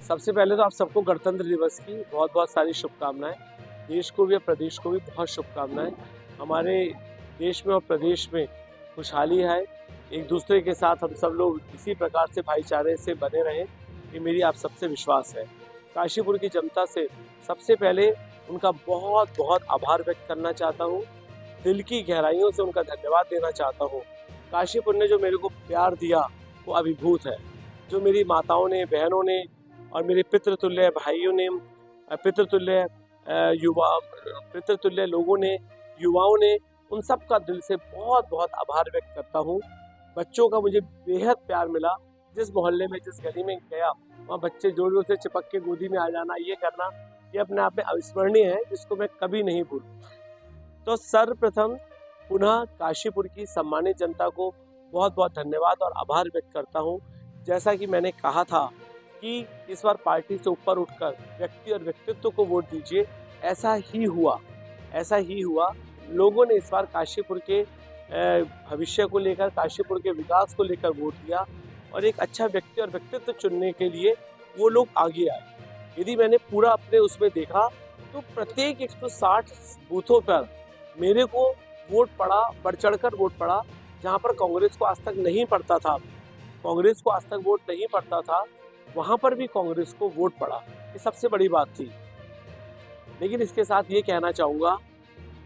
सबसे पहले तो आप सबको गणतंत्र दिवस की बहुत बहुत सारी शुभकामनाएं। देश को भी और प्रदेश को भी बहुत शुभकामनाएं। हमारे देश में और प्रदेश में खुशहाली है। एक दूसरे के साथ हम सब लोग इसी प्रकार से भाईचारे से बने रहें, ये मेरी आप सबसे विश्वास है। काशीपुर की जनता से सबसे पहले उनका बहुत बहुत आभार व्यक्त करना चाहता हूँ। दिल की गहराइयों से उनका धन्यवाद देना चाहता हूँ। काशीपुर ने जो मेरे को प्यार दिया वो अभिभूत है। जो मेरी माताओं ने, बहनों ने और मेरे पितृतुल्य भाइयों ने, पितृतुल्य युवा पितृतुल्य लोगों ने, युवाओं ने, उन सब का दिल से बहुत बहुत आभार व्यक्त करता हूँ। बच्चों का मुझे बेहद प्यार मिला। जिस मोहल्ले में, जिस गली में गया, वहाँ बच्चे जोर जोर से चिपक के गोदी में आ जाना, ये करना, ये अपने आप में अविस्मरणीय है, जिसको मैं कभी नहीं भूलूंगा। तो सर्वप्रथम पुनः काशीपुर की सम्मानित जनता को बहुत बहुत धन्यवाद और आभार व्यक्त करता हूँ। जैसा कि मैंने कहा था कि इस बार पार्टी से ऊपर उठकर व्यक्ति और व्यक्तित्व को वोट दीजिए, ऐसा ही हुआ। लोगों ने इस बार काशीपुर के भविष्य को लेकर, काशीपुर के विकास को लेकर वोट दिया और एक अच्छा व्यक्ति और व्यक्तित्व चुनने के लिए वो लोग आगे आए। यदि मैंने पूरा अपने उसमें देखा तो प्रत्येक 160 बूथों पर मेरे को वोट पड़ा, बढ़ चढ़कर वोट पड़ा। जहाँ पर कांग्रेस को आज तक नहीं पड़ता था, वोट नहीं पड़ता था, वहाँ पर भी कांग्रेस को वोट पड़ा। ये सबसे बड़ी बात थी। लेकिन इसके साथ ये कहना चाहूँगा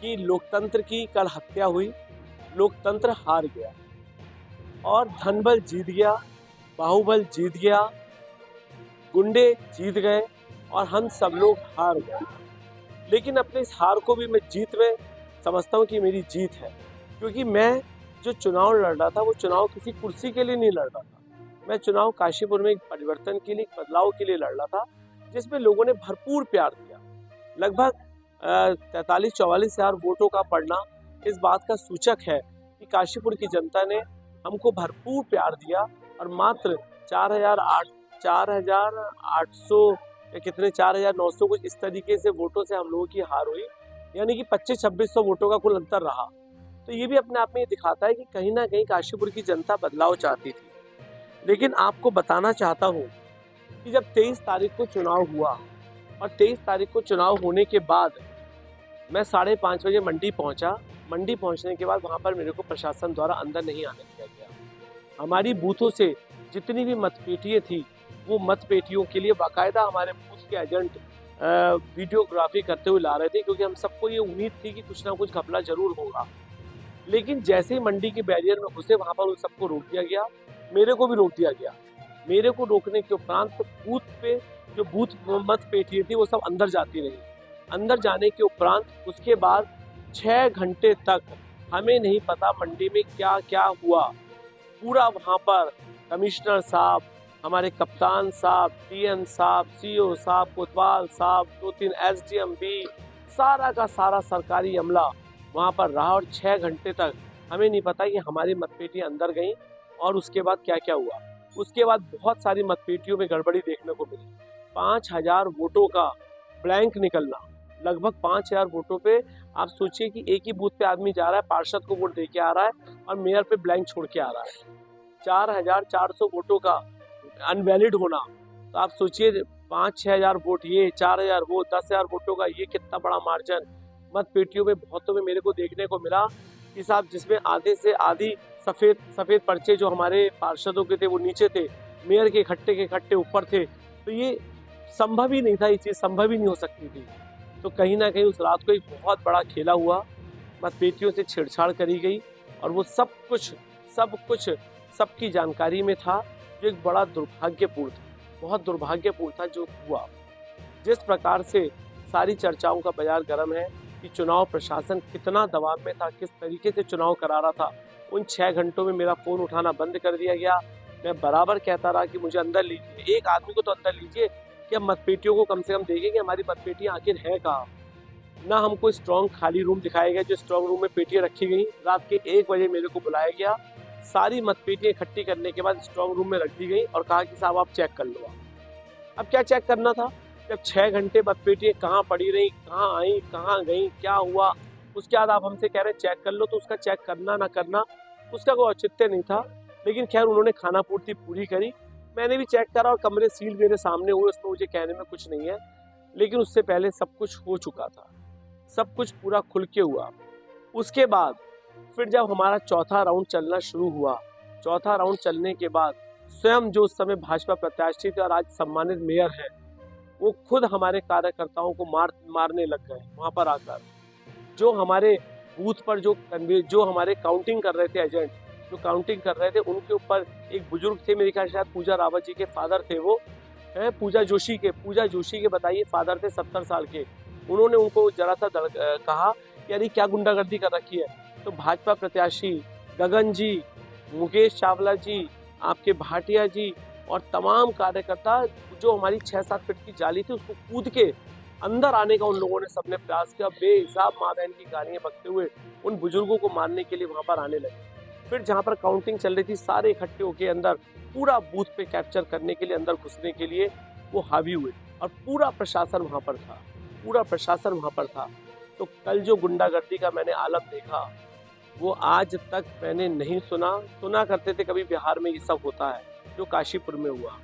कि लोकतंत्र की कल हत्या हुई, लोकतंत्र हार गया और धनबल जीत गया, बाहुबल जीत गया, गुंडे जीत गए और हम सब लोग हार गए। लेकिन अपने इस हार को भी मैं जीत में समझता हूँ कि मेरी जीत है, क्योंकि मैं जो चुनाव लड़ रहा था वो चुनाव किसी कुर्सी के लिए नहीं लड़ रहा था। मैं चुनाव काशीपुर में एक परिवर्तन के लिए, एक बदलाव के लिए लड़ रहा था, जिसमें लोगों ने भरपूर प्यार दिया। लगभग 43-44 हजार वोटों का पड़ना इस बात का सूचक है कि काशीपुर की जनता ने हमको भरपूर प्यार दिया और मात्र 4,800 या कितने 4,900 कुछ इस तरीके से वोटों से हम लोगों की हार हुई, यानी कि 2500-2600 वोटों का कुल अंतर रहा। तो ये भी अपने आप में ये दिखाता है कि कहीं ना कहीं काशीपुर की जनता बदलाव चाहती थी। लेकिन आपको बताना चाहता हूँ कि जब 23 तारीख को चुनाव हुआ और 23 तारीख को चुनाव होने के बाद मैं 5:30 बजे मंडी पहुंचा। मंडी पहुंचने के बाद वहां पर मेरे को प्रशासन द्वारा अंदर नहीं आने दिया गया। हमारी बूथों से जितनी भी मतपेटियां थी, वो मतपेटियों के लिए बाकायदा हमारे बूथ के एजेंट वीडियोग्राफी करते हुए ला रहे थे, क्योंकि हम सबको ये उम्मीद थी कि कुछ ना कुछ घपला जरूर होगा। लेकिन जैसे ही मंडी के बैरियर में घुसे, वहां पर उन सबको रोक दिया गया, मेरे को भी रोक दिया गया। मेरे को रोकने के उपरांत बूथ पे जो बूथ मतपेटियां थी वो सब अंदर जाती रही। अंदर जाने के उपरांत उसके बाद 6 घंटे तक हमें नहीं पता मंडी में क्या क्या हुआ। पूरा वहाँ पर कमिश्नर साहब, हमारे कप्तान साहब, टीएन साहब, सीओ साहब, कोतवाल साहब, 2-3 एसडीएम भी, सारा का सारा सरकारी अमला वहाँ पर रहा और 6 घंटे तक हमें नहीं पता कि हमारी मतपेटियां अंदर गईं और उसके बाद क्या क्या हुआ। उसके बाद बहुत सारी मतपेटियों में गड़बड़ी देखने को मिली। 5000 वोटों का ब्लैंक निकलना, लगभग 5000 वोटों पे आप सोचिए कि एक ही बूथ पे आदमी जा रहा है, पार्षद को वोट दे के आ रहा है और मेयर पे ब्लैंक छोड़ के आ रहा है। 4400 वोटों का अनवैलिड होना, तो आप सोचिए 5-6 हजार वोट ये, 4000 वो, 10,000 वोटों का ये कितना बड़ा मार्जिन मतपेटियों में बहुतों में मेरे को देखने को मिला कि साहब, जिसमें आधे से आधी सफेद पर्चे जो हमारे पार्षदों के थे वो नीचे थे, मेयर के इकट्ठे ऊपर थे। तो ये संभव ही नहीं था, ये चीज़ संभव ही नहीं हो सकती थी। तो कहीं ना कहीं उस रात को एक बहुत बड़ा खेला हुआ, मतपेटियों से छेड़छाड़ करी गई और वो सब कुछ सबकी जानकारी में था, जो एक बड़ा दुर्भाग्यपूर्ण था, बहुत दुर्भाग्यपूर्ण था जो हुआ। जिस प्रकार से सारी चर्चाओं का बाजार गर्म है कि चुनाव प्रशासन कितना दबाव में था, किस तरीके से चुनाव करा रहा था। उन 6 घंटों में मेरा फ़ोन उठाना बंद कर दिया गया। मैं बराबर कहता रहा कि मुझे अंदर लीजिए, एक आदमी को तो अंदर लीजिए कि हम मतपेटियों को कम से कम देखें कि हमारी मतपेटियाँ आखिर है कहाँ। ना हमको स्ट्रॉन्ग खाली रूम दिखाया गया, जो स्ट्रॉन्ग रूम में पेटियाँ रखी गई। रात के 1 बजे मेरे को बुलाया गया, सारी मतपेटियाँ इकट्ठी करने के बाद स्ट्रॉन्ग रूम में रख दी गई और कहा कि साहब आप चेक कर लो। अब क्या चेक करना था, जब 6 घंटे मतपेटियाँ कहाँ पड़ी रही, कहाँ आई, कहाँ गई, क्या हुआ, उसके बाद आप हमसे कह रहे हैं चेक कर लो। तो उसका चेक करना ना करना उसका कोई औचित्य नहीं था। लेकिन खैर उन्होंने खाना पूर्ति पूरी करी मैंने भी चेक करा और कमरे सील मेरे सामने हुए, उसमें मुझे कहने में कुछ नहीं है, लेकिन उससे पहले सब कुछ हो चुका था, सब कुछ पूरा खुल के हुआ। उसके बाद फिर जब हमारा चौथा राउंड चलना शुरू हुआ, चौथा राउंड चलने के बाद स्वयं जो उस समय भाजपा प्रत्याशी थे और आज सम्मानित मेयर हैं, वो खुद हमारे कार्यकर्ताओं को मारने लग गए वहां पर आकर। जो हमारे बूथ पर जो हमारे काउंटिंग कर रहे थे एजेंट, जो काउंटिंग कर रहे थे, उनके ऊपर एक बुजुर्ग थे, मेरे ख्याल शायद पूजा रावत जी के फादर थे, वो है पूजा जोशी के बताइए फादर थे 70 साल के। उन्होंने उनको जरा सा कहा कि अरे क्या गुंडागर्दी कर रखी है। तो भाजपा प्रत्याशी गगन जी, मुकेश चावला जी, आपके भाटिया जी और तमाम कार्यकर्ता, जो हमारी 6-7 फीट की जाली थी उसको कूद के अंदर आने का उन लोगों ने सबने प्रयास किया। बेहिसाब माँ बहन की गालियां बकते हुए उन बुजुर्गों को मारने के लिए वहां पर आने लगे। फिर जहां पर काउंटिंग चल रही थी, सारे इकट्ठे होकर अंदर पूरा बूथ पे कैप्चर करने के लिए, अंदर घुसने के लिए वो हावी हुए और पूरा प्रशासन वहां पर था, पूरा प्रशासन वहां पर था। तो कल जो गुंडागर्दी का मैंने आलम देखा, वो आज तक मैंने नहीं सुना करते थे कभी बिहार में ये सब होता है, जो काशीपुर में हुआ।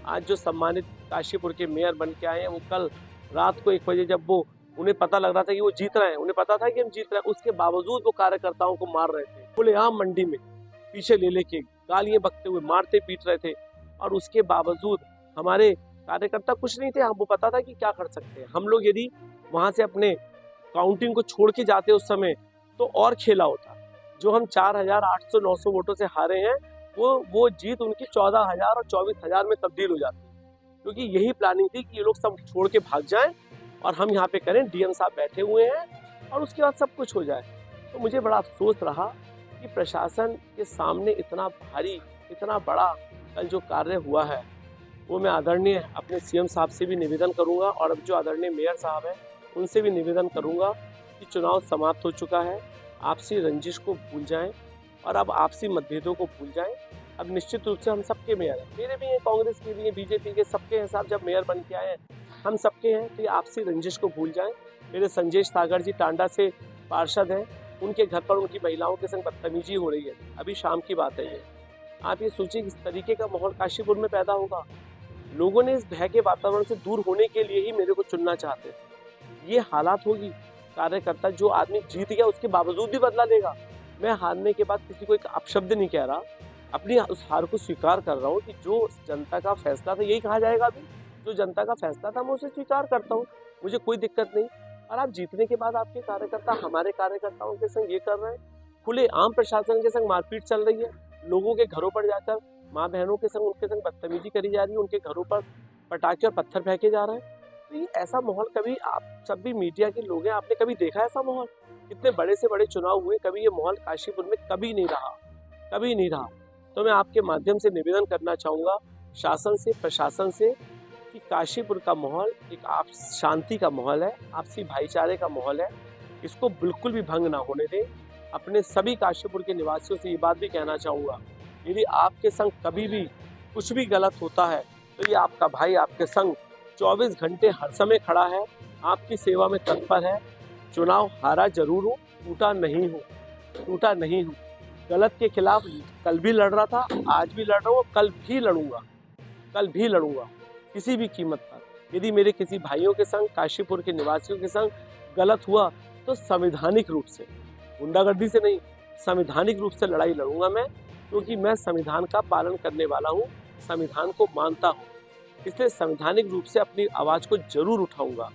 आज जो सम्मानित काशीपुर के मेयर बन के आए हैं, वो कल रात को 1 बजे जब वो उन्हें पता लग रहा था कि वो जीत रहे हैं, उन्हें पता था कि हम जीत रहे हैं, उसके बावजूद वो कार्यकर्ताओं को मार रहे थे खुलेआम मंडी में, पीछे ले लेके गालियां बकते हुए मारते पीट रहे थे। और उसके बावजूद हमारे कार्यकर्ता कुछ नहीं थे, हमको पता था कि क्या कर सकते हैं हम लोग। यदि वहां से अपने काउंटिंग को छोड़ के जाते उस समय तो और खेला होता। जो हम 4,800-900 वोटों से हारे हैं, वो जीत उनकी 14,000 और 24,000 में तब्दील हो जाती, क्योंकि यही प्लानिंग थी कि ये लोग सब छोड़ के भाग जाएं और हम यहाँ पे करें, डीएम साहब बैठे हुए हैं और उसके बाद सब कुछ हो जाए। तो मुझे बड़ा अफसोस रहा कि प्रशासन के सामने इतना भारी, इतना बड़ा कल जो कार्य हुआ है, वो मैं आदरणीय अपने सीएम साहब से भी निवेदन करूंगा और अब जो आदरणीय मेयर साहब हैं उनसे भी निवेदन करूंगा कि चुनाव समाप्त हो चुका है, आपसी रंजिश को भूल जाएं और अब आपसी मतभेदों को भूल जाएं। अब निश्चित रूप से हम सबके मेयर हैं, मेरे भी हैं, कांग्रेस के भी हैं, बीजेपी के, सबके हैं साहब। जब मेयर बन के आए हैं हम सबके हैं, तो ये आपसी रंजिश को भूल जाएं। मेरे संजेश सागर जी टांडा से पार्षद हैं, उनके घर पर उनकी महिलाओं के संग बदतमीजी हो रही है, अभी शाम की बात है ये। आप ये सोचिए किस तरीके का माहौल काशीपुर में पैदा होगा। लोगों ने इस भय के वातावरण से दूर होने के लिए ही मेरे को चुनना चाहते थे। ये हालात होगी, कार्यकर्ता जो आदमी जीत गया उसके बावजूद भी बदला लेगा। मैं हारने के बाद किसी को एक अपशब्द नहीं कह रहा, अपनी उस हार को स्वीकार कर रहा हूँ कि जो जनता का फैसला था, यही कहा जाएगा अभी, जो जनता का फैसला था मैं उसे स्वीकार करता हूँ, मुझे कोई दिक्कत नहीं। और आप जीतने के बाद आपके कार्यकर्ता हमारे कार्यकर्ताओं के संग ये कर रहे हैं, खुले आम प्रशासन के संग मारपीट चल रही है, लोगों के घरों पर जाकर माँ बहनों के संग उनके संग बदतमीजी करी जा रही है, उनके घरों पर पटाखे और पत्थर फेंके जा रहे हैं। तो ये ऐसा माहौल कभी, आप सब भी मीडिया के लोग हैं, आपने कभी देखा ऐसा माहौल? इतने बड़े से बड़े चुनाव हुए, कभी ये माहौल काशीपुर में कभी नहीं रहा, कभी नहीं रहा। तो मैं आपके माध्यम से निवेदन करना चाहूँगा शासन से, प्रशासन से, कि काशीपुर का माहौल एक आप शांति का माहौल है, आपसी भाईचारे का माहौल है, इसको बिल्कुल भी भंग ना होने दें। अपने सभी काशीपुर के निवासियों से ये बात भी कहना चाहूँगा, यदि आपके संग कभी भी कुछ भी गलत होता है तो ये आपका भाई आपके संग 24 घंटे हर समय खड़ा है, आपकी सेवा में तत्पर है। चुनाव हारा जरूर हूँ, टूटा नहीं हूँ। गलत के खिलाफ कल भी लड़ रहा था, आज भी लड़ रहा हूँ, कल भी लड़ूंगा किसी भी कीमत पर। यदि मेरे किसी भाइयों के संग, काशीपुर के निवासियों के संग गलत हुआ तो संवैधानिक रूप से, गुंडागर्दी से नहीं, संवैधानिक रूप से लड़ाई लड़ूंगा मैं, क्योंकि मैं संविधान का पालन करने वाला हूँ, संविधान को मानता हूँ, इसलिए संवैधानिक रूप से अपनी आवाज़ को जरूर उठाऊंगा।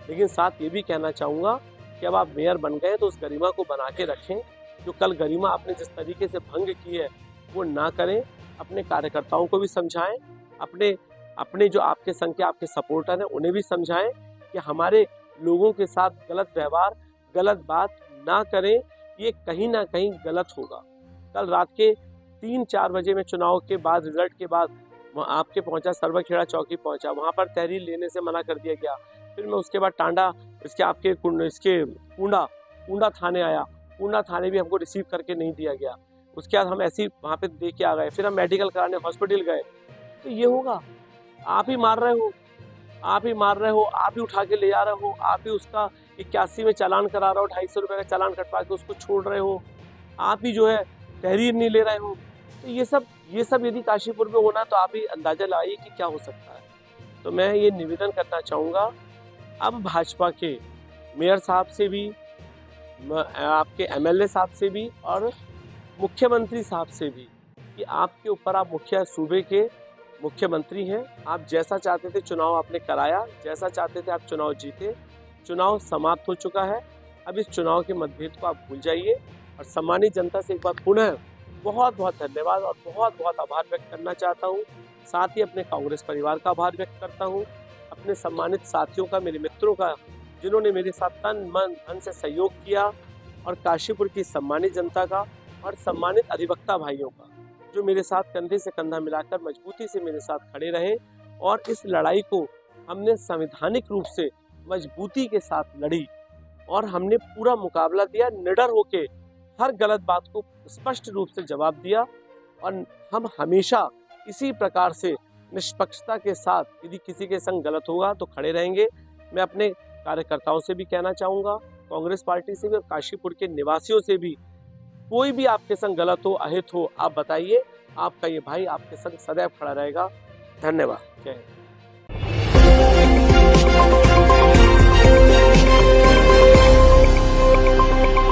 लेकिन साथ ये भी कहना चाहूँगा कि अब आप मेयर बन गए तो उस गरिमा को बना के रखें, जो कल गरिमा आपने जिस तरीके से भंग की है वो ना करें। अपने कार्यकर्ताओं को भी समझाएं, अपने जो आपके संग के आपके सपोर्टर हैं उन्हें भी समझाएं कि हमारे लोगों के साथ गलत व्यवहार, गलत बात ना करें, ये कहीं ना कहीं गलत होगा। कल रात के 3-4 बजे में चुनाव के बाद, रिजल्ट के बाद आपके पहुंचा, सरवखेड़ा चौकी पहुंचा, वहां पर तहरीर लेने से मना कर दिया गया। फिर मैं उसके बाद टांडा इसके कूंडा थाने आया, कूंडा थाने भी हमको रिसीव करके नहीं दिया गया। उसके बाद हम ऐसे ही वहाँ पे दे के आ गए, फिर हम मेडिकल कराने हॉस्पिटल गए। तो ये होगा, आप ही मार रहे हो, आप ही उठा के ले जा रहे हो, आप ही उसका 81 में चालान करा रहे हो, 250 रुपये का चालान कटवा के उसको छोड़ रहे हो, आप ही जो है तहरीर नहीं ले रहे हो। तो तो ये सब यदि काशीपुर में होना तो आप ही अंदाजा लगाइए कि क्या हो सकता है। तो मैं ये निवेदन करना चाहूँगा अब भाजपा के मेयर साहब से भी, आपके एमएलए साहब से भी और मुख्यमंत्री साहब से भी कि आपके ऊपर, आप सूबे के मुख्यमंत्री हैं, आप जैसा चाहते थे चुनाव आपने कराया, जैसा चाहते थे आप चुनाव जीते, चुनाव समाप्त हो चुका है। अब इस चुनाव के मतभेद को आप भूल जाइए और सम्मानित जनता से एक बार पुनः बहुत बहुत धन्यवाद और बहुत बहुत आभार व्यक्त करना चाहता हूँ। साथ ही अपने कांग्रेस परिवार का आभार व्यक्त करता हूँ, अपने सम्मानित साथियों का, मेरे मित्रों का, जिन्होंने मेरे साथ तन मन धन से सहयोग किया, और काशीपुर की सम्मानित जनता का और सम्मानित अधिवक्ता भाइयों का, जो मेरे साथ कंधे से कंधा मिलाकर मजबूती से मेरे साथ खड़े रहे और इस लड़ाई को हमने संवैधानिक रूप से मजबूती के साथ लड़ी और हमने पूरा मुकाबला दिया, निडर होके हर गलत बात को स्पष्ट रूप से जवाब दिया। और हम हमेशा इसी प्रकार से निष्पक्षता के साथ, यदि किसी के संग गलत होगा तो खड़े रहेंगे। मैं अपने कार्यकर्ताओं से भी कहना चाहूँगा, कांग्रेस पार्टी से भी और काशीपुर के निवासियों से भी, कोई भी आपके संग गलत हो, अहित हो, आप बताइए, आपका ये भाई आपके संग सदैव खड़ा रहेगा। धन्यवाद। जय हिंद।